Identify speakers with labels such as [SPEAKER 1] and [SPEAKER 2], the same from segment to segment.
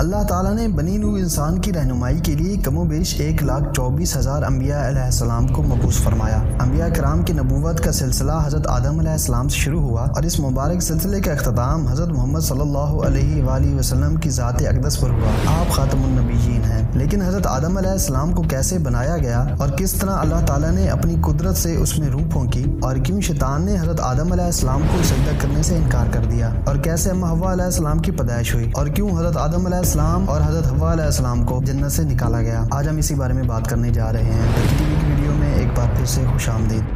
[SPEAKER 1] اللہ تعالیٰ نے بنی نوع انسان کی رہنمائی کے لیے کم و بیش 1,24,000 انبیاء علیہ السلام کو مبعوث فرمایا۔ انبیاء کرام کی نبوت کا سلسلہ حضرت آدم علیہ السلام سے شروع ہوا اور اس مبارک سلسلے کا اختتام حضرت محمد صلی اللہ علیہ وآلہ وسلم کی ذات اقدس پر ہوا۔ آپ خاتم النبیین ہیں، لیکن حضرت آدم علیہ السلام کو کیسے بنایا گیا اور کس طرح اللہ تعالیٰ نے اپنی قدرت سے اس میں روح پھونکی، اور کیوں شیطان نے حضرت آدم علیہ السلام کو سجدہ کرنے سے انکار کر دیا، اور کیسے اما حوا علیہ السلام کی پیدائش ہوئی، اور کیوں حضرت آدم علیہ السلام اور حضرت حوا علیہ السلام کو جنت سے نکالا گیا، آج ہم اسی بارے میں بات کرنے جا رہے ہیں۔ ٹی وی کی ویڈیو میں ایک بار پھر سے خوش آمدید۔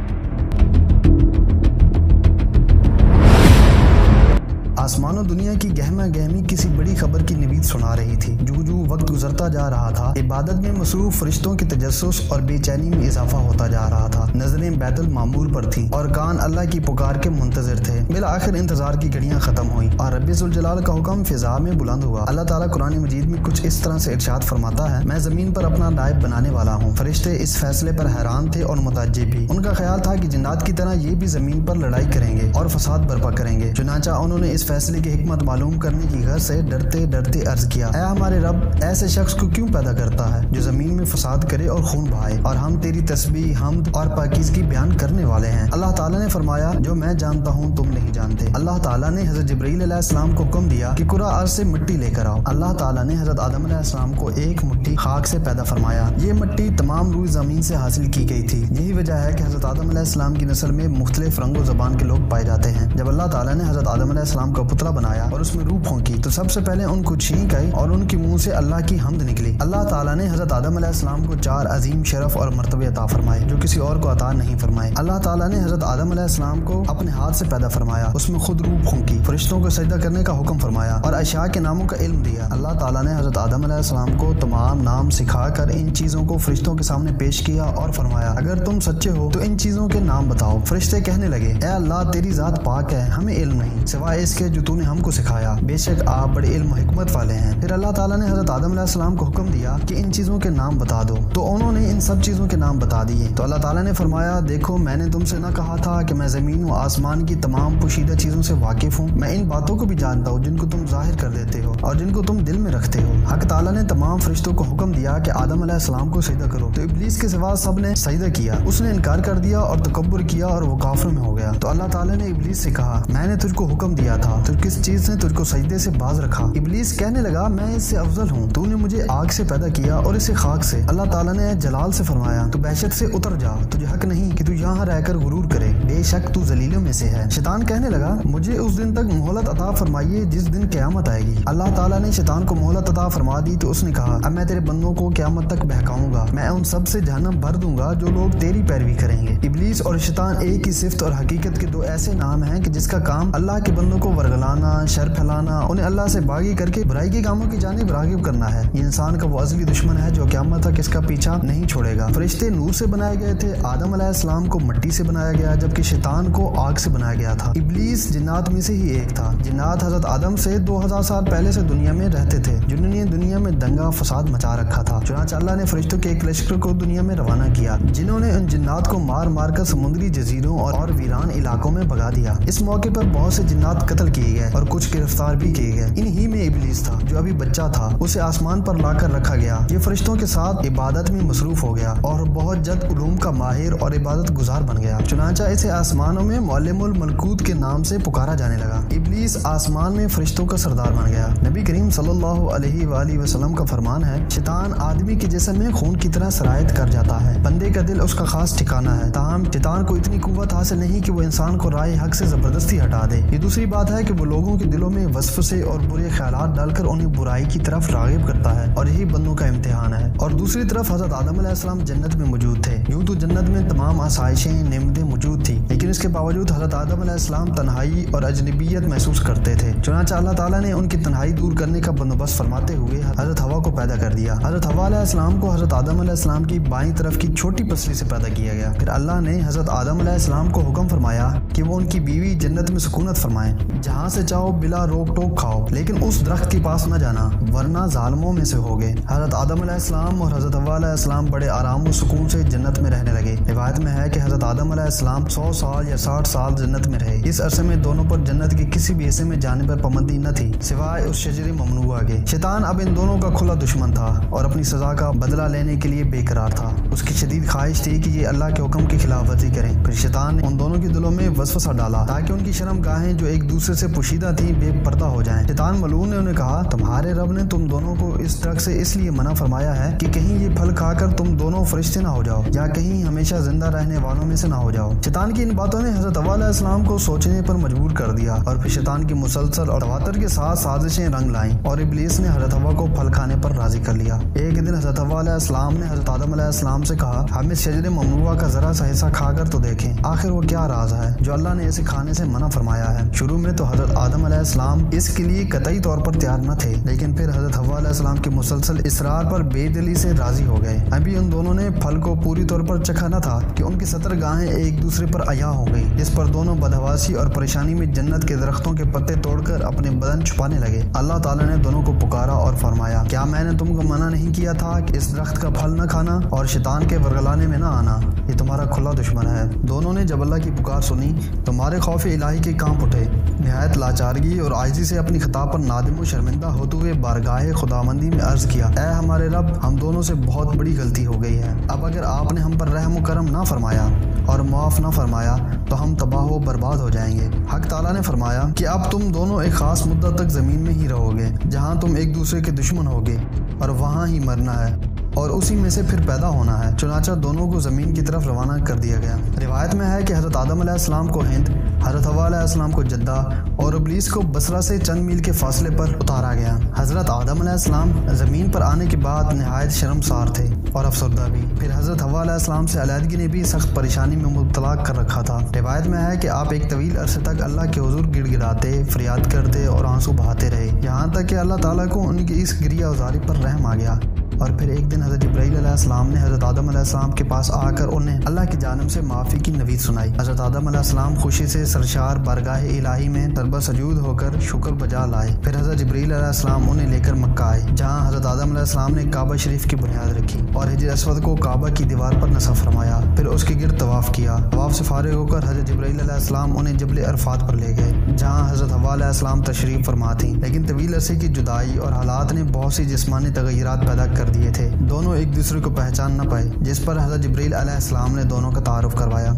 [SPEAKER 1] آسمان و دنیا کی گہما گہمی کسی بڑی خبر کی نوید سنا رہی تھی۔ جو وقت گزرتا جا رہا تھا، عبادت میں مصروف فرشتوں کے تجسس اور بے چینی میں اضافہ ہوتا جا رہا تھا۔ نظریں بیت المعمور پر تھیں اور کان اللہ کی پکار کے منتظر تھے۔ بالآخر انتظار کی گھڑیاں ختم ہوئیں اور رب ذوالجلال کا حکم فضا میں بلند ہوا۔ اللہ تعالیٰ قرآن مجید میں کچھ اس طرح سے ارشاد فرماتا ہے: میں زمین پر اپنا نائب بنانے والا ہوں۔ فرشتے اس فیصلے پر حیران تھے اور متعجب بھی۔ ان کا خیال تھا کہ جنات کی طرح یہ بھی زمین پر لڑائی کریں گے اور فساد برپا کریں گے۔ چنانچہ انہوں نے اس فیصلے کی حکمت معلوم کرنے کی غرض سے ڈرتے ڈرتے عرض کیا: اے ہمارے رب، ایسے شخص کو کیوں پیدا کرتا ہے جو زمین میں فساد کرے اور خون بہائے، اور ہم تیری تسبیح، حمد اور پاکیزگی بیان کرنے والے ہیں۔ اللہ تعالیٰ نے فرمایا: جو میں جانتا ہوں تم نہیں جانتے۔ اللہ تعالیٰ نے حضرت جبرائیل علیہ السلام کو حکم دیا کہ قرہ ارض سے مٹی لے کر آؤ۔ اللہ تعالیٰ نے حضرت آدم علیہ السلام کو ایک مٹھی خاک سے پیدا فرمایا۔ یہ مٹی تمام روئے زمین سے حاصل کی گئی تھی۔ یہی وجہ ہے کہ حضرت آدم علیہ السلام کی نسل میں مختلف رنگ و زبان کے لوگ پائے جاتے ہیں۔ جب اللہ تعالیٰ نے حضرت آدم علیہ السلام کا پتلا بنایا اور اس میں روح پھونکی تو سب سے پہلے ان کو چھینک آئی اور ان کے منہ سے اللہ کی حمد نکلی۔ اللہ تعالیٰ نے حضرت آدم علیہ السلام کو 4 عظیم شرف اور مرتبے عطا فرمائے جو کسی اور کو عطا نہیں فرمائے۔ اللہ تعالیٰ نے حضرت آدم علیہ السلام کو اپنے ہاتھ سے پیدا فرمایا، اس میں خود روح پھونکی، فرشتوں کو سجدہ کرنے کا حکم فرمایا اور اشیاء کے ناموں کا علم دیا۔ اللہ تعالیٰ نے حضرت آدم علیہ السلام کو تمام نام سکھا کر ان چیزوں کو فرشتوں کے سامنے پیش کیا اور فرمایا: اگر تم سچے ہو تو ان چیزوں کے نام بتاؤ۔ فرشتے کہنے لگے: اے اللہ، تیری ذات پاک ہے، ہمیں علم نہیں سوائے اس کے جو تو نے ہم کو سکھایا، بے شک آپ بڑے علم و حکمت والے ہیں۔ پھر اللہ تعالیٰ نے حضرت آدم علیہ السلام کو حکم دیا کہ ان چیزوں کے نام بتا دو، تو انہوں نے ان سب چیزوں کے نام بتا دیے۔ تو اللہ تعالیٰ نے فرمایا: دیکھو، میں نے تم سے نہ کہا تھا کہ میں زمین و آسمان کی تمام پوشیدہ چیزوں سے واقف ہوں؟ میں ان باتوں کو بھی جانتا ہوں جن کو تم ظاہر کر دیتے ہو اور جن کو تم دل میں رکھتے ہو۔ حق تعالیٰ نے تمام فرشتوں کو حکم دیا کہ آدم علیہ السلام کو سجدہ کرو، تو ابلیس کے سوا سب نے سجدہ کیا۔ اس نے انکار کر دیا اور تکبر کیا اور وہ کافروں میں ہو گیا۔ تو اللہ تعالیٰ نے ابلیس سے کہا: میں نے تجھ کو حکم دیا تھا، تو کس چیز نے تجھ کو سجدے سے باز رکھا؟ ابلیس کہنے لگا: میں اس سے افضل ہوں، تو نے مجھے آگ سے پیدا کیا اور اسے خاک سے۔ اللہ تعالیٰ نے جلال سے فرمایا: تو بحشت سے اتر جا، تجھے حق نہیں کہ تو یہاں رہ کر غرور کرے، بے شک تو ذلیلوں میں سے ہے۔ شیطان کہنے لگا: مجھے اس دن تک مہلت عطا فرمائیے جس دن قیامت آئے گی۔ اللہ تعالیٰ نے شیطان کو مہلت عطا فرما دی تو اس نے کہا: اب میں تیرے بندوں کو قیامت تک بہکاؤں گا، میں ان سب سے جہنم بھر دوں گا جو لوگ تیری پیروی کریں گے۔ ابلیس اور شیطان ایک ہی صفت اور حقیقت کے 2 ایسے نام ہیں کہ جس کا کام اللہ کے بندوں کو ورگلانا، شر پھیلانا، انہیں اللہ سے باغی کر کے برائی کے کاموں کی جانب راغب کرنا ہے۔ یہ انسان کا وہ ازلی دشمن ہے جو قیامت تک اس کا پیچھا نہیں چھوڑے گا۔ فرشتے نور سے بنائے گئے تھے، آدم علیہ السلام کو مٹی سے بنایا گیا، جبکہ شیطان کو آگ سے بنایا گیا تھا۔ ابلیس جنات میں سے ہی ایک تھا۔ جنات حضرت آدم سے 2000 سال پہلے سے دنیا میں رہتے تھے، جنہوں نے دنیا میں دنگا فساد مچا رکھا تھا۔ چنانچہ اللہ نے فرشتوں کے ایک لشکر کو دنیا میں روانہ کیا، جنہوں نے ان جنات کو مار مار کر سمندری جزیروں اور ویران علاقوں میں بھگا دیا۔ اس موقع پر بہت سے جنات قتل کیے گئے اور کچھ گرفتار بھی کیے گئے۔ انہی میں ابلیس تھا جو ابھی بچہ تھا، اسے آسمان پر لا کر رکھا گیا۔ یہ فرشتوں کے ساتھ عبادت میں مصروف ہو گیا اور بہت جلد علوم کا ماہر اور عبادت گزار بن گیا۔ چنانچہ اسے آسمانوں میں معلم الملکوت کے نام سے پکارا جانے لگا۔ ابلیس آسمان میں فرشتوں کا سردار بن گیا۔ نبی کریم صلی اللہ علیہ وآلہ وسلم کا فرمان ہے: شیطان آدمی کے جسم میں خون کی طرح سرایت کر جاتا ہے، بندے کا دل اس کا خاص ٹھکانہ ہے، تاہم شیطان کو اتنی قوت حاصل نہیں کہ وہ انسان کو رائے حق سے زبردستی ہٹا دے۔ یہ دوسری بات ہے کہ وہ لوگوں کے دلوں میں وسوسے اور برے خیالات ڈال کر انہیں برائی کی طرف راغب کرتا ہے، اور یہی بندوں کا امتحان ہے۔ اور دوسری طرف حضرت آدم علیہ السلام جنت میں موجود تھے۔ یوں تو جنت میں تمام آسائشیں، نعمتیں موجود تھی، لیکن اس کے باوجود حضرت آدم علیہ السلام تنہائی اور اجنبیت محسوس کرتے تھے۔ چنانچہ اللہ تعالیٰ نے ان کی تنہائی دور کرنے کا بندوبست فرماتے ہوئے حضرت حوا کو پیدا کر دیا۔ حضرت حوا علیہ السلام کو حضرت آدم علیہ السلام کی بائیں طرف کی چھوٹی پسلی سے پیدا کیا گیا۔ پھر اللہ نے حضرت آدم علیہ السلام کو حکم فرمایا کہ وہ ان کی بیوی جنت میں سکونت فرمائیں، جہاں سے چاہو بلا روک ٹوک کھاؤ، لیکن اس درخت کے پاس نہ جانا ورنہ ظالموں میں سے ہوگے۔ حضرت آدم علیہ السلام اور حضرت حوا علیہ السلام بڑے آرام و سکون سے جنت میں رہنے لگے۔ روایت میں ہے کہ حضرت آدم علیہ السلام 100 سال یا 60 سال جنت میں رہے۔ اس عرصے میں دونوں پر جنت کے کسی بھی حصے میں جانے پر پابندی نہ تھی سوائے اس شجر ممنوعہ کے۔ شیطان اب ان دونوں کا کھلا دشمن تھا اور اپنی سزا کا بدلہ لینے کے لیے بے قرار تھا۔ اس کی شدید خواہش تھی کہ یہ اللہ کے حکم کی خلاف ورزی کریں۔ پھر شیطان نے ان دونوں کے دلوں میں وسوسہ ڈالا تاکہ ان کی شرم گاہیں جو ایک دوسرے سے پوشیدہ تھیں بے پردہ ہو جائیں۔ شیطان ملعون نے انہیں کہا، تمہارے رب نے تم دونوں کو اس درخت سے اس لیے منع فرمایا ہے کہ کہیں یہ پھل کھا کر تم دونوں فرشتے نہ ہو جاؤ یا کہیں ہمیشہ زندہ رہنے والوں میں سے نہ ہو جاؤ۔ شیطان کی ان باتوں نے حضرت حوا علیہ السلام کو سوچنے پر مجبور کر دیا اور پھر شیطان کی مسلسل اور تواتر کے ساتھ سازشیں رنگ لائیں اور ابلیس نے حضرت حوا کو پھل کھانے پر راضی کر لیا۔ ایک دن حضرت حوا علیہ السلام نے حضرت آدم علیہ السلام سے کہا، ہم اس شجر ممنوعہ کا ذرا سا حصہ کھا کر تو دیکھیں، آخر وہ کیا راز ہے جو اللہ نے اسے کھانے سے منع فرمایا ہے۔ شروع میں تو حضرت آدم علیہ السلام اس کے لیے قطعی طور پر تیار نہ تھے، لیکن پھر حضرت حوا علیہ السلام کے مسلسل اصرار پر بے دلی سے راضی ہو گئے۔ ابھی ان دونوں نے پھل کو پوری طور پر چکھا نہ تھا کہ ان کی ستر گاہیں ایک دوسرے پر عیاں ہو گئی، جس پر دونوں بدحواسی اور پریشانی میں جنت کے درختوں کے پتے توڑ کر اپنے بدن چھپانے لگے۔ اللہ تعالیٰ نے دونوں کو پکارا اور فرمایا، کیا میں نے تم کو منع نہیں کیا تھا کہ اس درخت کا پھل نہ کھانا اور شیطان کے ورگلانے میں نہ آنا؟ یہ تمہارا کھلا دشمن ہے۔ دونوں نے جب اللہ کی پکار سنی تو مارے خوف الہی کے کانپ اٹھے، نہایت لاچارگی اور عاجزی سے اپنی خطا پر نادم و شرمندہ ہوتے ہوئے بارگاہ خداوندی میں عرض کیا، اے ہمارے رب، ہم دونوں سے بہت بڑی غلطی ہو گئی ہے۔ اب اگر آپ نے ہم پر رحم و کرم نہ فرمایا اور معاف نہ فرمایا تو ہم تباہ و برباد ہو جائیں گے۔ حق تعالیٰ نے فرمایا کہ اب تم دونوں ایک خاص مدت تک زمین میں ہی رہو گے جہاں تم ایک دوسرے کے دشمن ہوگے اور وہاں ہی مرنا ہے اور اسی میں سے پھر پیدا ہونا ہے۔ چنانچہ دونوں کو زمین کی طرف روانہ کر دیا گیا۔ روایت میں ہے کہ حضرت آدم علیہ السلام کو ہند، حضرت حوا علیہ السلام کو جدہ اور ابلیس کو بصرہ سے چند میل کے فاصلے پر اتارا گیا۔ حضرت آدم علیہ السلام زمین پر آنے کے بعد نہایت شرمسار تھے اور افسردہ بھی۔ پھر حضرت حوا علیہ السلام سے علیحدگی نے بھی سخت پریشانی میں مبتلا کر رکھا تھا۔ روایت میں ہے کہ آپ ایک طویل عرصے تک اللہ کے حضور گڑ گڑاتے، فریاد کرتے اور آنسو بہاتے رہے، یہاں تک کہ اللہ تعالیٰ کو ان کی اس گریہ ازاری پر رحم آ گیا۔ اور پھر ایک دن حضرت جبرائیل علیہ السلام نے حضرت آدم علیہ السلام کے پاس آ کر انہیں اللہ کی جانب سے معافی کی نوید سنائی۔ حضرت آدم علیہ السلام خوشی سے سرشار بارگاہ الہی میں تربت سجود ہو کر شکر بجا لائے۔ پھر حضرت جبرائیل علیہ السلام انہیں لے کر مکہ آئے، جہاں حضرت آدم علیہ السلام نے کعبہ شریف کی بنیاد رکھی اور حجر اسود کو کعبہ کی دیوار پر نصب فرمایا، پھر اس کے گرد طواف کیا۔ طواف سے فارغ ہو کر حضرت جبرائیل علیہ السلام انہیں جبل عرفات پر لے گئے، جہاں حضرت حوا علیہ السلام تشریف فرما تھیں، لیکن طویل عرصے کی جدائی اور حالات نے بہت سی جسمانی تغیرات پیدا کر دیے تھے۔ دونوں ایک دوسرے کو پہچان نہ پائے، جس پر حضرت جبرائیل علیہ السلام نے دونوں کا تعارف کروایا۔